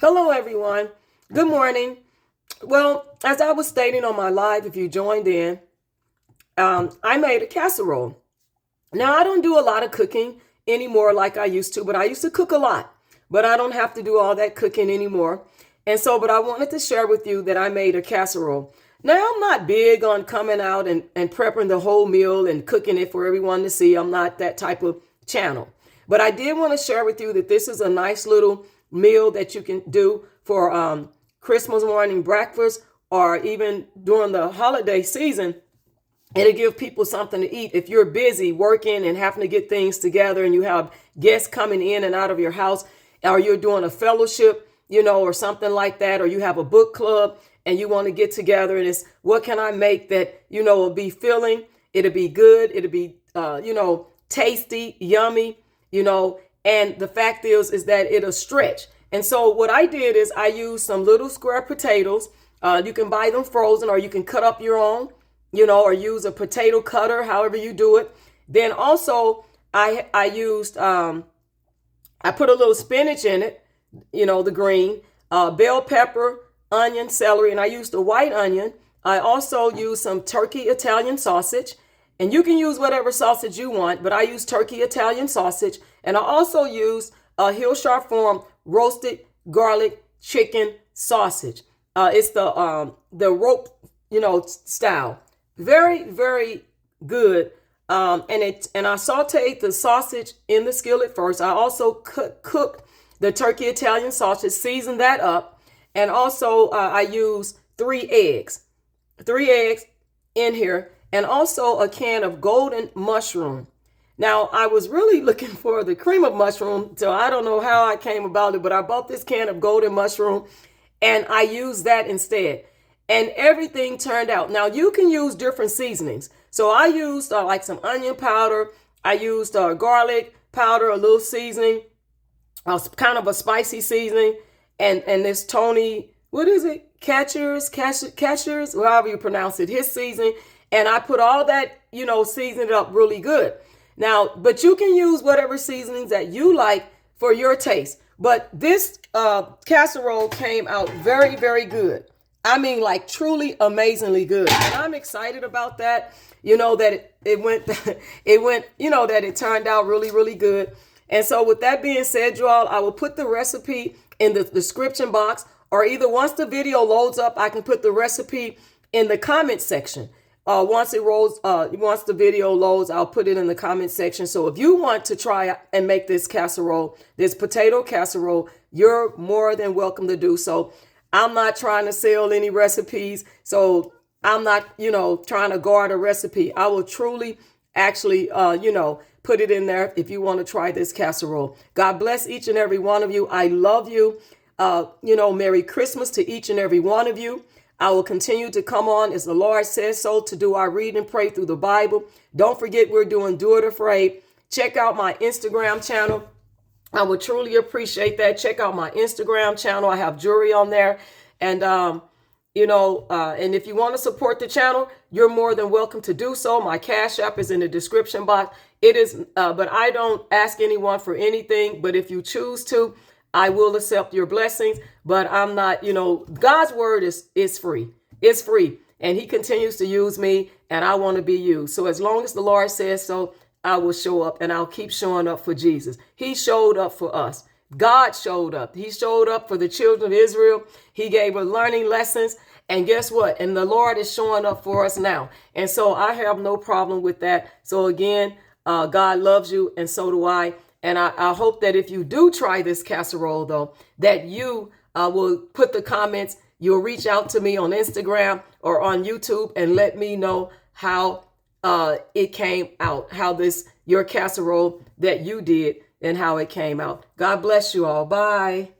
Hello, everyone. Good morning. Well, as I was stating on my live, if you joined in, I made a casserole. Now, I don't do a lot of cooking anymore like I used to, but I used to cook a lot. But I don't have to do all that cooking anymore. But I wanted to share with you that I made a casserole. Now, I'm not big on coming out and prepping the whole meal and cooking it for everyone to see. I'm not that type of channel. But I did want to share with you that this is a nice little meal that you can do for Christmas morning breakfast, or even during the holiday season. It'll give people something to eat. If you're busy working and having to get things together and you have guests coming in and out of your house, or you're doing a fellowship, or something like that, or you have a book club and you want to get together and it's, what can I make that, will be filling? It'll be good. It'll be, tasty, yummy, and the fact is that it'll stretch. And so what I did is I used some little square potatoes. You can buy them frozen, or you can cut up your own, or use a potato cutter, however you do it. Then also I used, I put a little spinach in it, the green, bell pepper, onion, celery, and I used a white onion. I also used some turkey Italian sausage, and you can use whatever sausage you want, but I use turkey Italian sausage. And I also used a Hillshire Farm roasted garlic chicken sausage. It's the rope, style. Very, very good. And I sauteed the sausage in the skillet first. I also cooked the turkey Italian sausage, seasoned that up. And also I used 3 eggs in here, and also a can of golden mushroom. Now, I was really looking for the cream of mushroom, so I don't know how I came about it, but I bought this can of golden mushroom and I used that instead. And everything turned out. Now, you can use different seasonings. So I used like some onion powder. I used garlic powder, a little seasoning, kind of a spicy seasoning. And this Tony, what is it? Cachere's, however you pronounce it, his seasoning. And I put all that, seasoned it up really good. Now, but you can use whatever seasonings that you like for your taste. But this casserole came out very, very good. I mean, like truly amazingly good. And I'm excited about that, that it went, that it turned out really, really good. And so with that being said, you all, I will put the recipe in the description box, or either once the video loads up, I can put the recipe in the comment section. Once the video loads, I'll put it in the comment section. So if you want to try and make this casserole, this potato casserole, you're more than welcome to do so. I'm not trying to sell any recipes, so I'm not, trying to guard a recipe. I will truly actually, put it in there if you want to try this casserole. God bless each and every one of you. I love you. Merry Christmas to each and every one of you. I will continue to come on as the Lord says so to do our read and pray through the Bible. Don't forget, we're doing Do It Afraid. Check out my Instagram channel. I would truly appreciate that. Check out my Instagram channel. I have jewelry on there. And, and if you want to support the channel, you're more than welcome to do so. My Cash App is in the description box. It is, but I don't ask anyone for anything. But if you choose to, I will accept your blessings, but I'm not, God's word is free. It's free. And he continues to use me, and I want to be used. So as long as the Lord says so, I will show up, and I'll keep showing up for Jesus. He showed up for us. God showed up. He showed up for the children of Israel. He gave us learning lessons. And guess what? And the Lord is showing up for us now. And so I have no problem with that. So again, God loves you, and so do I. And I hope that if you do try this casserole, though, that you will put the comments, you'll reach out to me on Instagram or on YouTube and let me know how it came out, how your casserole that you did and how it came out. God bless you all. Bye.